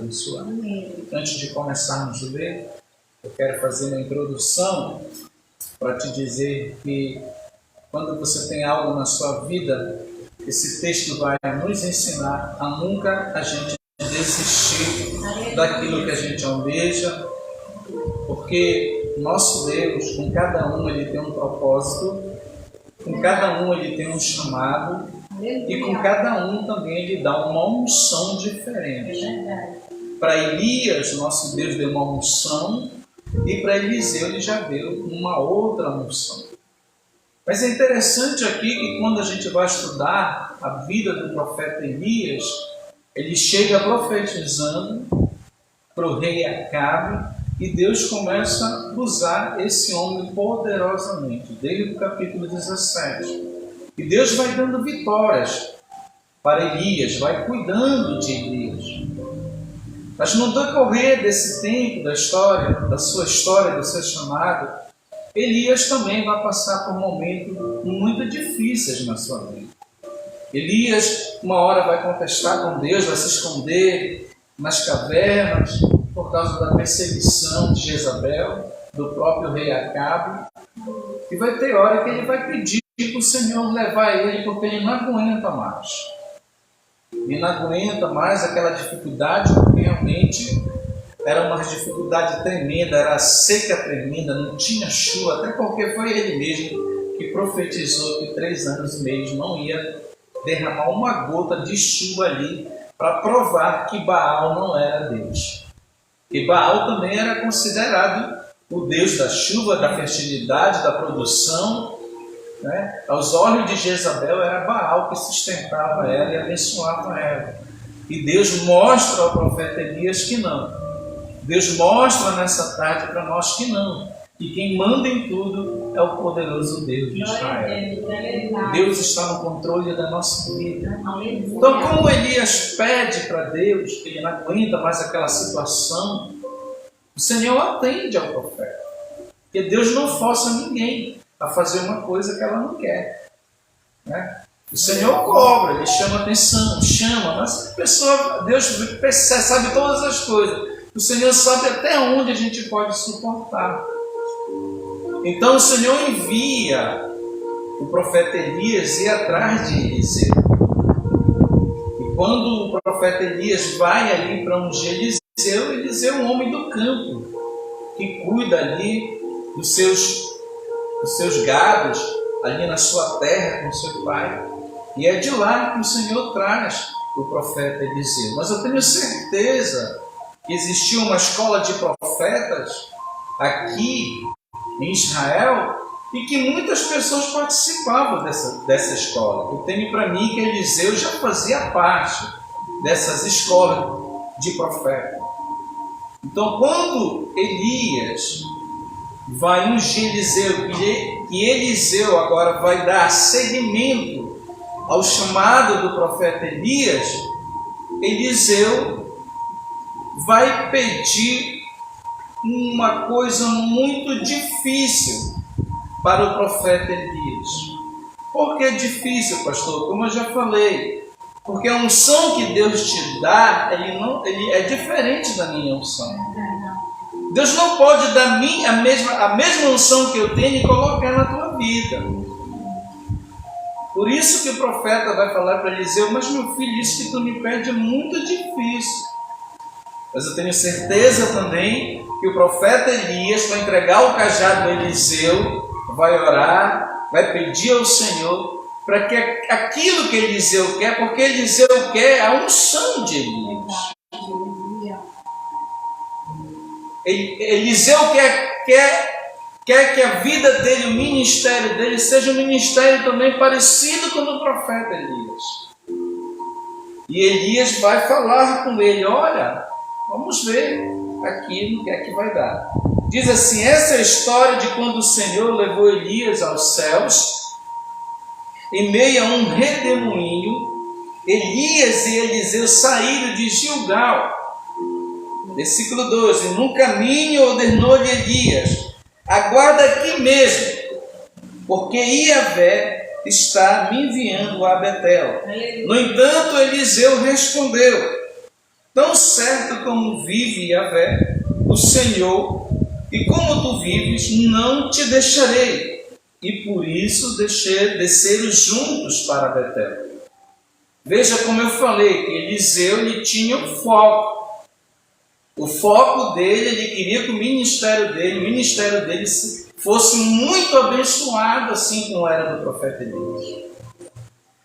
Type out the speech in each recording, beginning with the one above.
abençoar. Antes de começarmos a ler, eu quero fazer uma introdução para te dizer que quando você tem algo na sua vida, esse texto vai nos ensinar a nunca a gente desistir daquilo que a gente almeja, porque nosso Deus, com cada um ele tem um propósito, com cada um ele tem um chamado, e com cada um também ele dá uma unção diferente. Para Elias, nosso Deus deu uma unção, e para Eliseu ele já deu uma outra unção. Mas é interessante aqui que quando a gente vai estudar a vida do profeta Elias, ele chega profetizando para o rei Acabe, e Deus começa a usar esse homem poderosamente, desde o capítulo 17. E Deus vai dando vitórias para Elias, vai cuidando de Elias. Mas no decorrer desse tempo da história, do seu chamado, Elias também vai passar por momentos muito difíceis na sua vida. Elias, uma hora vai contestar com Deus, vai se esconder nas cavernas por causa da perseguição de Jezabel, do próprio rei Acabe. E vai ter hora que ele vai pedir para o Senhor levar ele, porque ele não aguenta mais. Ele não aguenta mais aquela dificuldade, porque realmente era uma dificuldade tremenda, era seca tremenda, não tinha chuva, até porque foi ele mesmo que profetizou que 3 anos e meio não ia derramar uma gota de chuva ali, para provar que Baal não era Deus. E Baal também era considerado o Deus da chuva, da fertilidade, da produção, né? Aos olhos de Jezabel era Baal que sustentava ela e abençoava ela. E Deus mostra ao profeta Elias que não. Deus mostra nessa tarde para nós que não. E quem manda em tudo é o poderoso Deus de Israel. Deus está no controle da nossa vida. Então, como Elias pede para Deus, que ele não aguenta mais aquela situação, o Senhor atende ao profeta. Porque Deus não força ninguém a fazer uma coisa que ela não quer, né? O Senhor cobra, Ele chama atenção, mas a pessoa, Deus percebe, sabe todas as coisas. O Senhor sabe até onde a gente pode suportar. Então o Senhor envia o profeta Elias ir atrás de Eliseu. E quando o profeta Elias vai ali para ungir Eliseu, Eliseu é um homem do campo, que cuida ali dos seus gados, ali na sua terra com seu pai. E é de lá que o Senhor traz o profeta Eliseu. Mas eu tenho certeza que existia uma escola de profetas aqui em Israel e que muitas pessoas participavam dessa escola. Eu tenho para mim que Eliseu já fazia parte dessas escolas de profeta. Então, quando Elias vai ungir Eliseu, e Eliseu agora vai dar seguimento ao chamado do profeta Elias, Eliseu vai pedir uma coisa muito difícil para o profeta Elias. Por que difícil, pastor? Como eu já falei, porque a unção que Deus te dá, ele é diferente da minha unção. Deus não pode dar a mesma unção que eu tenho e colocar na tua vida. Por isso que o profeta vai falar para Eliseu: mas meu filho, isso que tu me pede é muito difícil. Mas eu tenho certeza também que o profeta Elias vai entregar o cajado a Eliseu, vai orar, vai pedir ao Senhor para que aquilo que Eliseu quer, porque Eliseu quer a unção de Elias. Eliseu quer que a vida dele, o ministério dele, seja um ministério também parecido com o do profeta Elias. E Elias vai falar com ele: olha, vamos ver aqui no que é que vai dar. Diz assim: essa é a história de quando o Senhor levou Elias aos céus, em meio a um redemoinho. Elias e Eliseu saíram de Gilgal. Versículo 12: no caminho ordenou-lhe Elias: aguarda aqui mesmo, porque Iavé está me enviando a Betel. No entanto, Eliseu respondeu: Tão certo como vive Yahvé, o Senhor, e como tu vives, não te deixarei. E por isso desceram juntos para Betel. Veja como eu falei, que Eliseu ele tinha um foco. O foco dele, ele queria que o ministério dele fosse muito abençoado, assim como era do profeta Elias.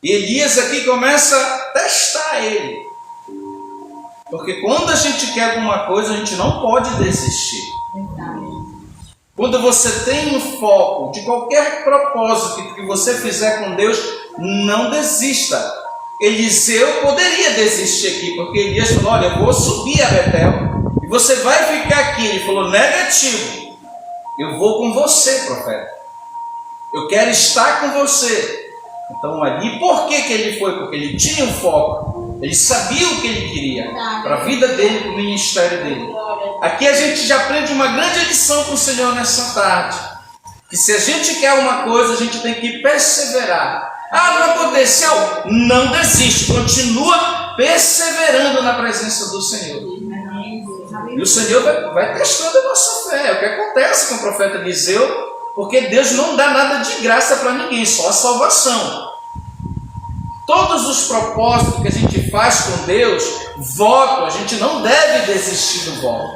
E Elias aqui começa a testar ele. Porque quando a gente quer alguma coisa, a gente não pode desistir. Quando você tem um foco de qualquer propósito que você fizer com Deus, não desista. Eliseu poderia desistir aqui, porque Elias falou, olha, eu vou subir a Betel e você vai ficar aqui. Ele falou, negativo, eu vou com você, profeta. Eu quero estar com você. Então ali, por que ele foi? Porque ele tinha um foco. Ele sabia o que ele queria para a vida dele, para o ministério dele. Aqui a gente já aprende uma grande lição com o Senhor nessa tarde. Que se a gente quer uma coisa, a gente tem que perseverar. Ah, não aconteceu? Não desiste. Continua perseverando na presença do Senhor. E o Senhor vai testando a nossa fé. É o que acontece com o profeta Eliseu. Porque Deus não dá nada de graça para ninguém, só a salvação. Todos os propósitos que a gente faz com Deus, voto, a gente não deve desistir do voto.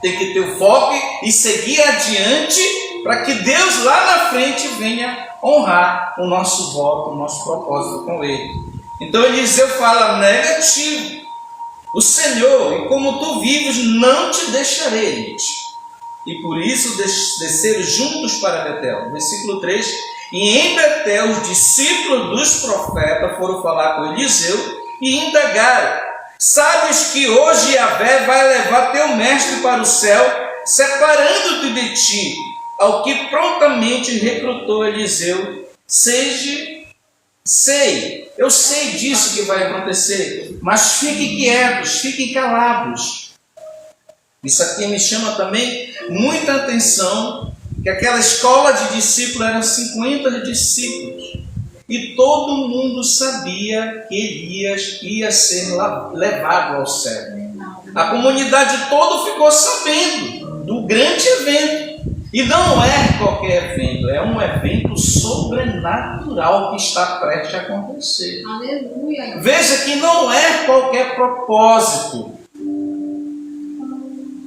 Tem que ter o foco e seguir adiante para que Deus lá na frente venha honrar o nosso voto, o nosso propósito com Ele. Então Eliseu fala negativo. O Senhor, e como tu vives, não te deixarei. E por isso desceram juntos para Betel. Versículo 3. E em Betel os discípulos dos profetas foram falar com Eliseu e indagaram: sabes que hoje Yahvé vai levar teu mestre para o céu, separando-te de ti? Ao que prontamente recrutou Eliseu: sei, eu sei disso que vai acontecer, mas fiquem quietos, fiquem calados. Isso aqui me chama também muita atenção, que aquela escola de discípulos eram 50 discípulos. E todo mundo sabia que Elias ia ser levado ao céu. A comunidade toda ficou sabendo do grande evento. E não é qualquer evento, é um evento sobrenatural que está prestes a acontecer. Aleluia. Veja que não é qualquer propósito.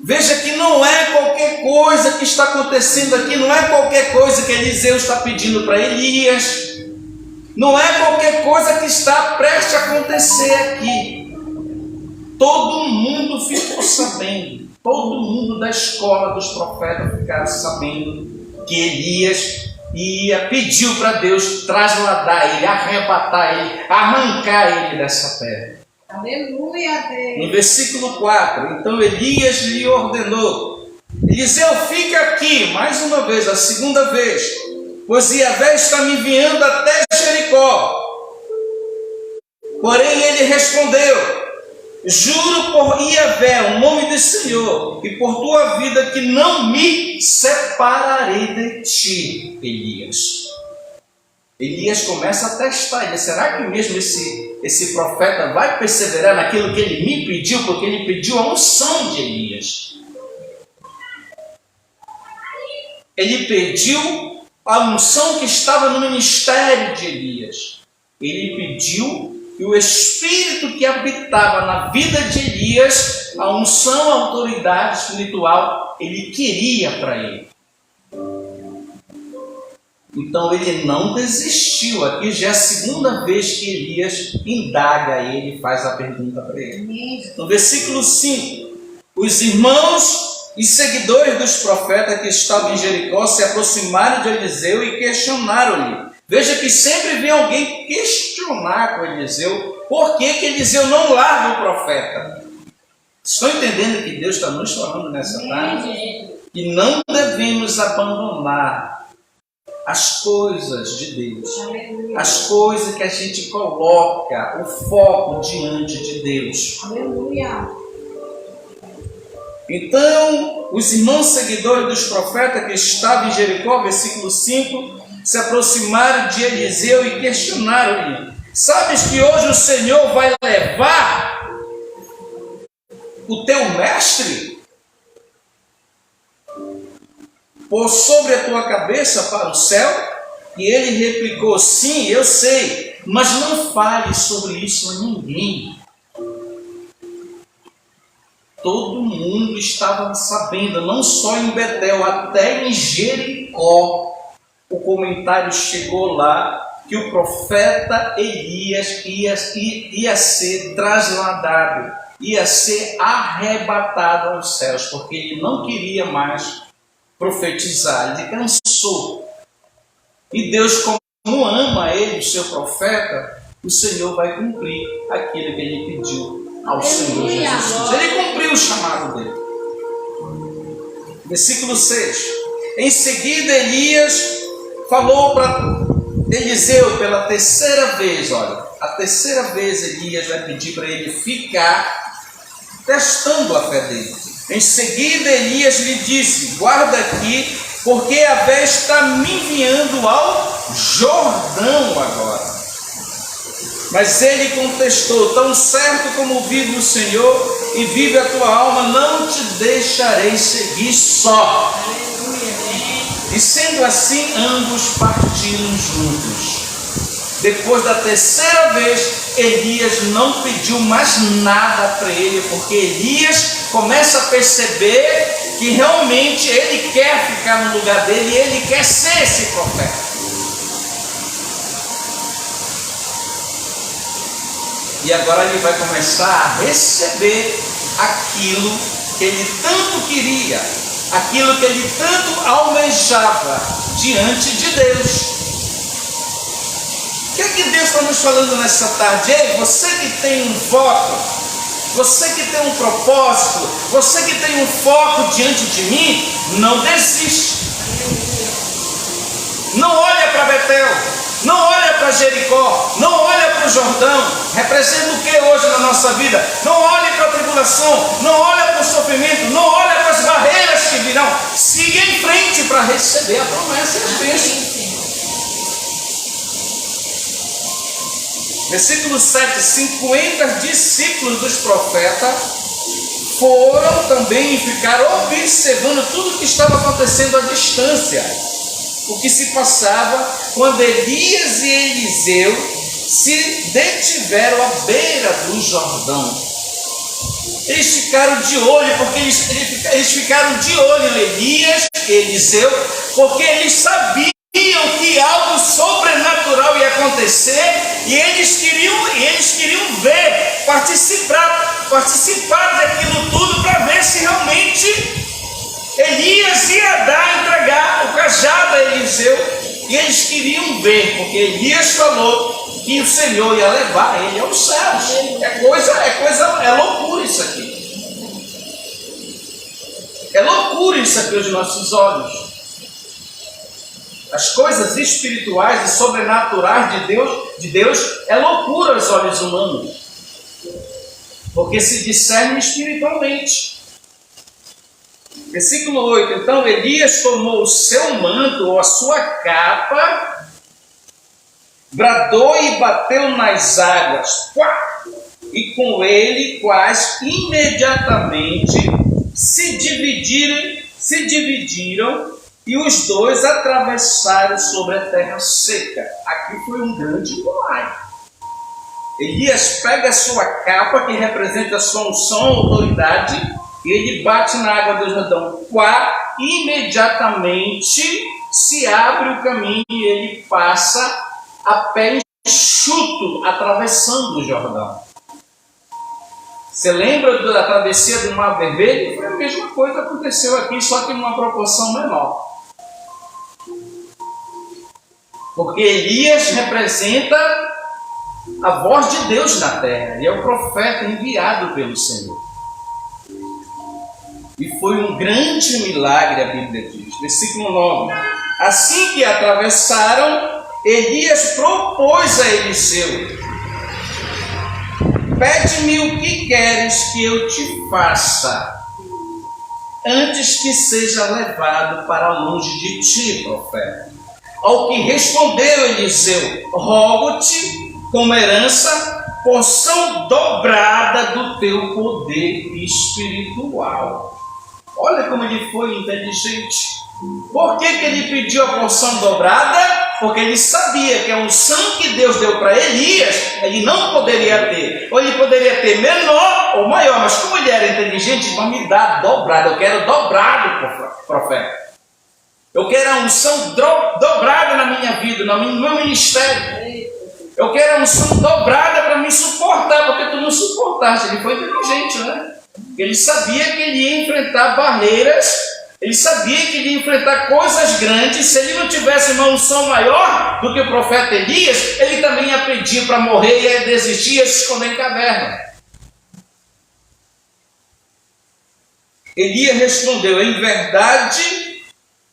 Veja que não é qualquer coisa que está acontecendo aqui, não é qualquer coisa que Eliseu está pedindo para Elias, não é qualquer coisa que está prestes a acontecer aqui. Todo mundo ficou sabendo, todo mundo da escola dos profetas ficaram sabendo que Elias pediu para Deus trasladar ele, arrebatar ele, arrancar ele dessa terra. Aleluia, Deus. No versículo 4, então Elias lhe ordenou: Eliseu, fica aqui, mais uma vez, a segunda vez, pois Yahvé está me enviando até Jericó. Porém ele respondeu: juro por Yahvé, o nome do Senhor, e por tua vida, que não me separarei de ti, Elias. Elias começa a testar ele. Será que mesmo esse profeta vai perseverar naquilo que ele me pediu? Porque ele pediu a unção de Elias. Ele pediu a unção que estava no ministério de Elias. Ele pediu que o Espírito que habitava na vida de Elias, a unção, a autoridade espiritual, ele queria para ele. Então ele não desistiu. Aqui já é a segunda vez que Elias indaga ele e faz a pergunta para ele. No versículo 5, os irmãos e seguidores dos profetas que estavam em Jericó se aproximaram de Eliseu e questionaram-lhe. Veja que sempre vem alguém questionar com Eliseu por que Eliseu não larga o profeta. Estão entendendo que Deus está nos falando nessa tarde? Que não devemos abandonar as coisas de Deus, as coisas que a gente coloca, o foco diante de Deus. Aleluia. Então, os irmãos seguidores dos profetas que estavam em Jericó, versículo 5, se aproximaram de Eliseu e questionaram-lhe: sabes que hoje o Senhor vai levar o teu mestre pôs sobre a tua cabeça para o céu? E ele replicou: sim, eu sei, mas não fale sobre isso a ninguém. Todo mundo estava sabendo, não só em Betel, até em Jericó. O comentário chegou lá que o profeta Elias ia ser trasladado, ia ser arrebatado aos céus, porque ele não queria mais profetizar, ele cansou. E Deus, como ama ele, o seu profeta, o Senhor vai cumprir aquilo que ele pediu ao Senhor Jesus. Ele cumpriu o chamado dele. Versículo 6. Em seguida, Elias falou para Eliseu pela terceira vez. Olha, a terceira vez Elias vai pedir para ele ficar testando a fé dele. Em seguida, Elias lhe disse: guarda aqui, porque a vez está me enviando ao Jordão agora. Mas ele contestou: tão certo como vive o Senhor e vive a tua alma, não te deixarei seguir só. E sendo assim, ambos partiram juntos. Depois da terceira vez, Elias não pediu mais nada para ele, porque Elias começa a perceber que realmente ele quer ficar no lugar dele e ele quer ser esse profeta. E agora ele vai começar a receber aquilo que ele tanto queria, aquilo que ele tanto almejava diante de Deus. O que é que Deus está nos falando nessa tarde? Ei, você que tem um voto, você que tem um propósito, você que tem um foco diante de mim, não desiste. Não olha para Betel, não olha para Jericó, não olha para o Jordão. Representa o que hoje na nossa vida? Não olhe para a tribulação, não olha para o sofrimento, não olha para as barreiras que virão. Siga em frente para receber a promessa e as bênçãos. Versículo 7, 50 discípulos dos profetas foram também e ficaram observando tudo o que estava acontecendo à distância. O que se passava quando Elias e Eliseu se detiveram à beira do Jordão. Eles ficaram de olho, porque eles ficaram de olho em Elias e Eliseu, porque eles sabiam que algo sobrenatural ia acontecer e eles queriam ver, participar daquilo tudo para ver se realmente Elias ia entregar o cajado a Eliseu. E eles queriam ver, porque Elias falou que o Senhor ia levar ele aos céus. É loucura isso aqui. É loucura isso aqui aos nossos olhos. As coisas espirituais e sobrenaturais de Deus é loucura aos olhos humanos, porque se discerne espiritualmente. Versículo 8. Então Elias tomou o seu manto ou a sua capa, bradou e bateu nas águas, e com ele quase imediatamente se dividiram, e os dois atravessaram sobre a terra seca. Aqui foi um grande milagre. Elias pega a sua capa, que representa a sua unção, autoridade, e ele bate na água do Jordão. Imediatamente se abre o caminho e ele passa a pé enxuto, atravessando o Jordão. Você lembra da travessia do Mar Vermelho? Foi a mesma coisa que aconteceu aqui, só que em uma proporção menor. Porque Elias representa a voz de Deus na terra. Ele é o profeta enviado pelo Senhor. E foi um grande milagre, a Bíblia diz. Versículo 9. Assim que atravessaram, Elias propôs a Eliseu: pede-me o que queres que eu te faça, antes que seja levado para longe de ti, profeta. Ao que respondeu Eliseu: rogo-te como herança porção dobrada do teu poder espiritual. Olha como ele foi inteligente. Por que ele pediu a porção dobrada? Porque ele sabia que a unção que Deus deu para Elias, ele não poderia ter. Ou ele poderia ter menor ou maior, mas como ele era inteligente, então me dá dobrado. Eu quero dobrado, profeta. Eu quero a unção dobrada na minha vida, no meu ministério. Eu quero a unção dobrada para me suportar, porque tu não suportaste. Ele foi inteligente, né? Ele sabia que ele ia enfrentar barreiras, ele sabia que ele ia enfrentar coisas grandes. Se ele não tivesse uma unção maior do que o profeta Elias, ele também ia pedir para morrer, ia desistir, ia se esconder em caverna. Elias respondeu: em verdade,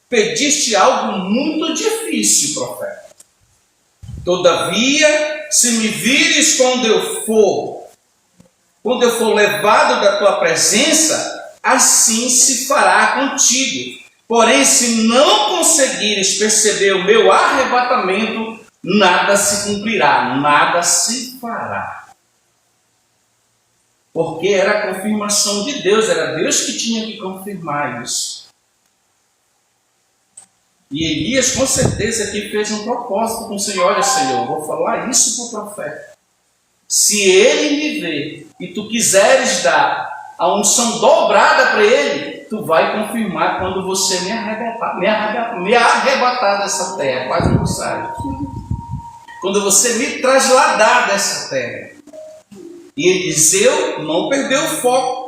pediste algo muito difícil, profeta. Todavia, se me vires quando eu for levado da tua presença, assim se fará contigo. Porém, se não conseguires perceber o meu arrebatamento, nada se cumprirá, nada se fará. Porque era a confirmação de Deus, era Deus que tinha que confirmar isso. E Elias, com certeza, aqui fez um propósito com o Senhor. Olha, Senhor, eu vou falar isso para o profeta. Se ele me ver e tu quiseres dar a unção dobrada para ele, tu vai confirmar quando você me arrebatar dessa terra, quase não sai. Quando você me trasladar dessa terra. E Eliseu não perdeu o foco.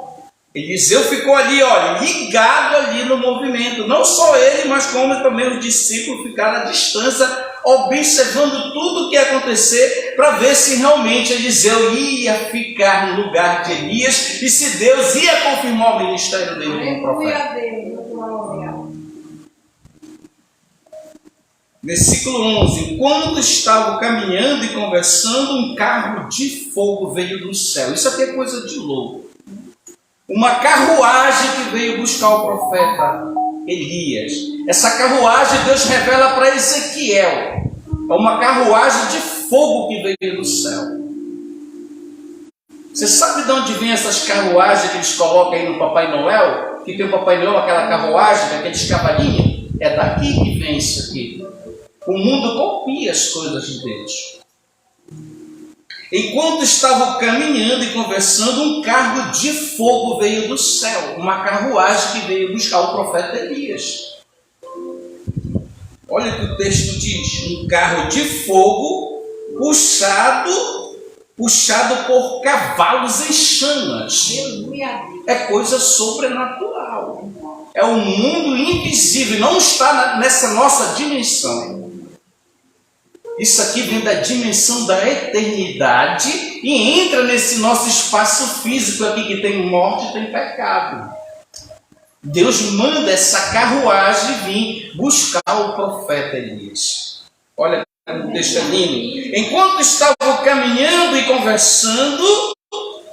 Eliseu ficou ali, olha, ligado ali no movimento. Não só ele, mas como também os discípulos ficaram à distância, observando tudo o que ia acontecer, para ver se realmente Eliseu ia ficar no lugar de Elias e se Deus ia confirmar o ministério dele como profeta. Versículo 11: enquanto estavam caminhando e conversando, um carro de fogo veio do céu. Isso aqui é coisa de louco. Uma carruagem que veio buscar o profeta Elias. Essa carruagem Deus revela para Ezequiel. É uma carruagem de fogo que veio do céu. Você sabe de onde vem essas carruagens que eles colocam aí no Papai Noel? Que tem o Papai Noel, aquela carruagem, aqueles cavalinhos? É daqui que vem isso aqui. O mundo copia as coisas de Deus. Enquanto estavam caminhando e conversando, um carro de fogo veio do céu. Uma carruagem que veio buscar o profeta Elias. Olha o que o texto diz: um carro de fogo puxado por cavalos em chamas. É coisa sobrenatural. É um mundo invisível, não está nessa nossa dimensão. Isso aqui vem da dimensão da eternidade e entra nesse nosso espaço físico aqui que tem morte e tem pecado. Deus manda essa carruagem vir buscar o profeta Elias. Olha o texto é lindo. Enquanto estavam caminhando e conversando,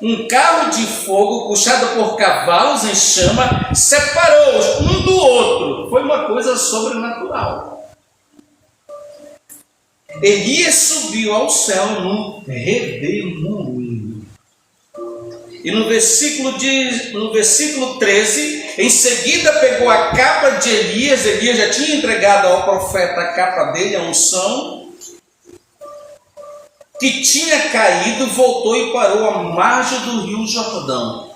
um carro de fogo puxado por cavalos em chama separou-os um do outro. Foi uma coisa sobrenatural. Elias subiu ao céu num redemoinho. E no versículo 13, em seguida pegou a capa de Elias. Elias já tinha entregado ao profeta a capa dele, a unção, que tinha caído, voltou e parou à margem do rio Jordão.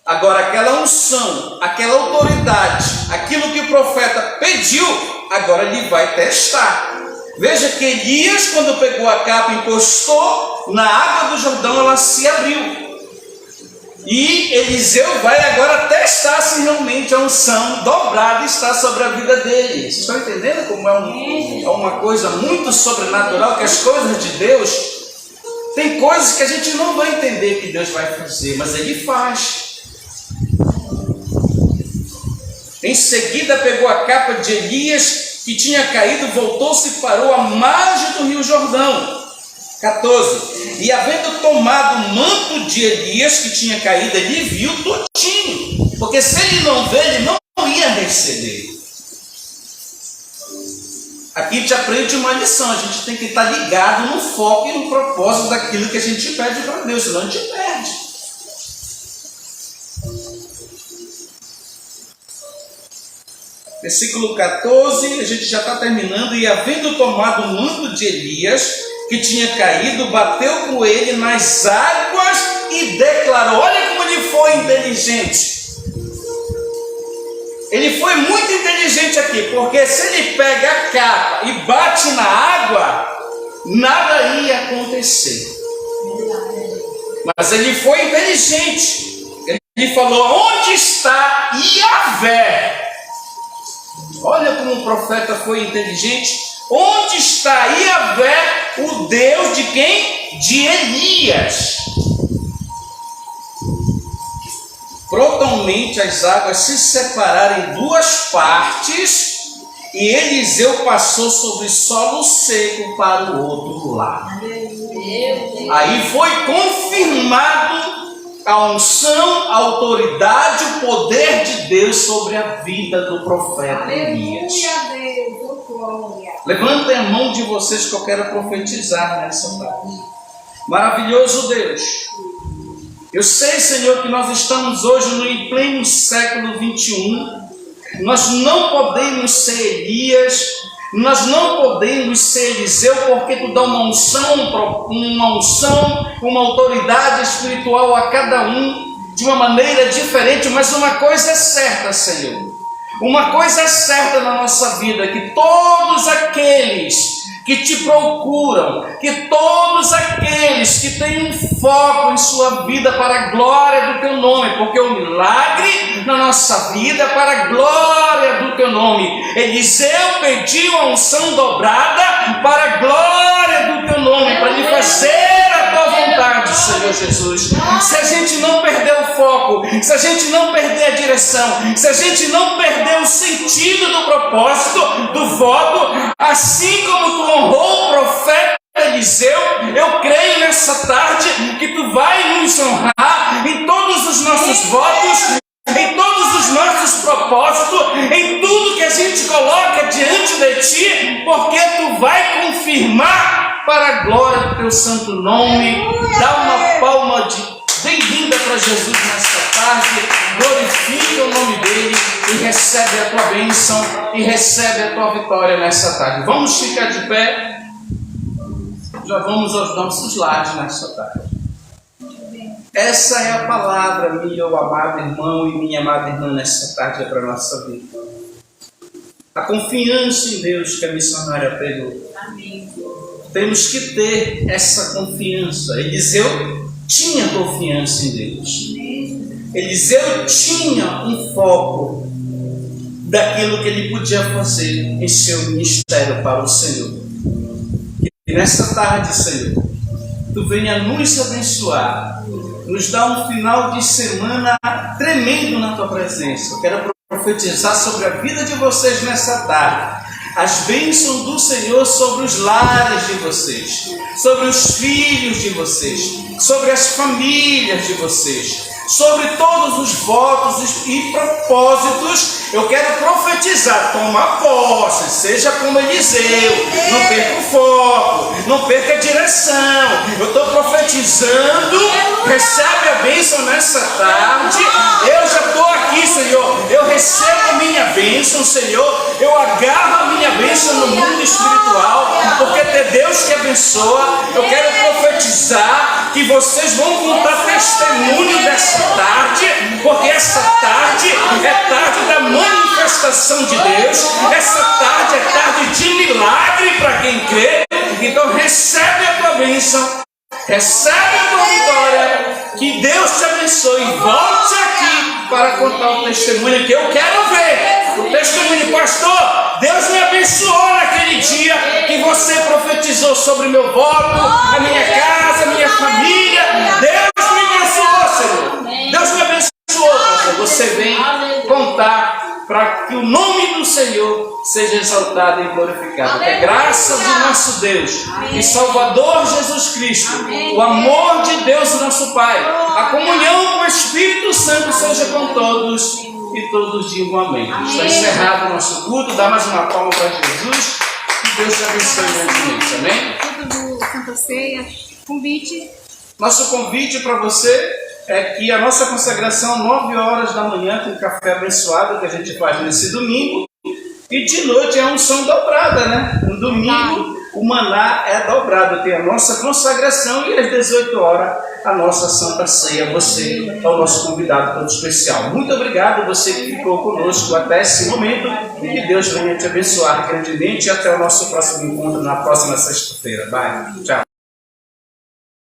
Agora aquela unção, aquela autoridade, aquilo que o profeta pediu, agora ele vai testar. Veja que Elias, quando pegou a capa e encostou na água do Jordão, ela se abriu. E Eliseu vai agora testar se realmente a unção dobrada está sobre a vida dele. Vocês estão entendendo como é uma coisa muito sobrenatural, que as coisas de Deus, tem coisas que a gente não vai entender que Deus vai fazer, mas Ele faz. Em seguida pegou a capa de Elias, que tinha caído, voltou-se e parou à margem do rio Jordão. 14. E havendo tomado o manto de Elias, que tinha caído, ele viu todinho. Porque se ele não vê, ele não ia receber. Aqui a gente aprende uma lição, a gente tem que estar ligado no foco e no propósito daquilo que a gente pede para Deus, senão a gente perde. Versículo 14, a gente já está terminando. E havendo tomado o manto de Elias, que tinha caído, bateu com ele nas águas e declarou. Olha como ele foi inteligente. Ele foi muito inteligente aqui, porque se ele pega a capa e bate na água, nada ia acontecer. Mas ele foi inteligente. Ele falou: onde está Yahvé? Olha como o profeta foi inteligente. Onde está Yahvé, o Deus de quem? De Elias. Prontamente as águas se separaram em duas partes, e Eliseu passou sobre solo seco para o outro lado. Aí foi confirmado a unção, a autoridade, o poder de Deus sobre a vida do profeta Elias. Levantem a mão de vocês que eu quero profetizar nessa tarde. Maravilhoso Deus. Eu sei, Senhor, que nós estamos hoje no pleno século 21. Nós não podemos ser Elias, nós não podemos ser Eliseu, porque tu dá uma unção, uma autoridade espiritual a cada um de uma maneira diferente. Mas uma coisa é certa, Senhor, uma coisa é certa na nossa vida, que todos aqueles que te procuram, que todos aqueles que têm um foco em sua vida para a glória do teu nome, porque o milagre na nossa vida é para a glória do teu nome. Eliseu pediu a unção dobrada para a glória do teu nome, para lhe fazer a tua vontade, Senhor Jesus. Se a gente não perder o foco, se a gente não perder a direção, se a gente não perder o sentido do propósito, do voto, assim como tu honrou o profeta Eliseu, eu creio nessa tarde que tu vai nos honrar em todos os nossos votos, em todos os nossos propósitos, em tudo que a gente coloca diante de ti, porque tu vai confirmar para a glória do teu santo nome. Dá uma palma de bem-vinda para Jesus nesta tarde, glorifica o nome dele e recebe a tua bênção e recebe a tua vitória nessa tarde. Vamos ficar de pé, já vamos aos nossos lares nesta tarde. Essa é a palavra, meu amado irmão e minha amada irmã, nessa tarde é para a nossa vida. A confiança em Deus que a missionária pregou. Amém. Temos que ter essa confiança. Eliseu tinha confiança em Deus. Eliseu tinha um foco daquilo que ele podia fazer em seu ministério para o Senhor. E nesta tarde, Senhor, tu venha nos abençoar, nos dar um final de semana tremendo na tua presença. Eu quero profetizar sobre a vida de vocês nessa tarde. As bênçãos do Senhor sobre os lares de vocês, sobre os filhos de vocês, sobre as famílias de vocês, sobre todos os votos e propósitos. Eu quero profetizar, toma posse, seja como Eliseu, não perca o foco, não perca a direção. Eu estou profetizando, recebe a bênção nessa tarde. Eu já estou aqui, Senhor, eu recebo a minha bênção, Senhor, eu agarro a minha bênção no mundo espiritual, porque é Deus que abençoa. Eu quero profetizar que vocês vão contar testemunho dessa tarde, porque essa tarde é tarde da manifestação de Deus, essa tarde é tarde de milagre para quem crê. Então recebe a tua bênção, recebe a tua vitória, que Deus te abençoe e volte aqui para contar o testemunho que eu quero ver. O testemunho, pastor, Deus me abençoou naquele dia que você profetizou sobre meu voto, a minha casa, a minha família. Deus me abençoou, Senhor. Deus me abençoou, pastor. Você vem contar para que o nome do Senhor seja exaltado e glorificado. Que a graça do nosso Deus e Salvador Jesus Cristo, o amor de Deus nosso Pai, a comunhão com o Espírito Santo seja com todos, e todos digam amém. Está encerrado o nosso culto. Dá mais uma palma para Jesus. Que Deus te abençoe grandemente, amém? Tudo do Santa Ceia, convite. Nosso convite para você é que a nossa consagração 9 horas da manhã, com café abençoado que a gente faz nesse domingo, e de noite é a unção dobrada, né? No domingo o maná é dobrado, tem a nossa consagração e às 18 horas a nossa Santa Ceia. Você é o nosso convidado todo especial. Muito obrigado você que ficou conosco até esse momento e que Deus venha te abençoar grandemente e até o nosso próximo encontro na próxima sexta-feira. Bye, tchau.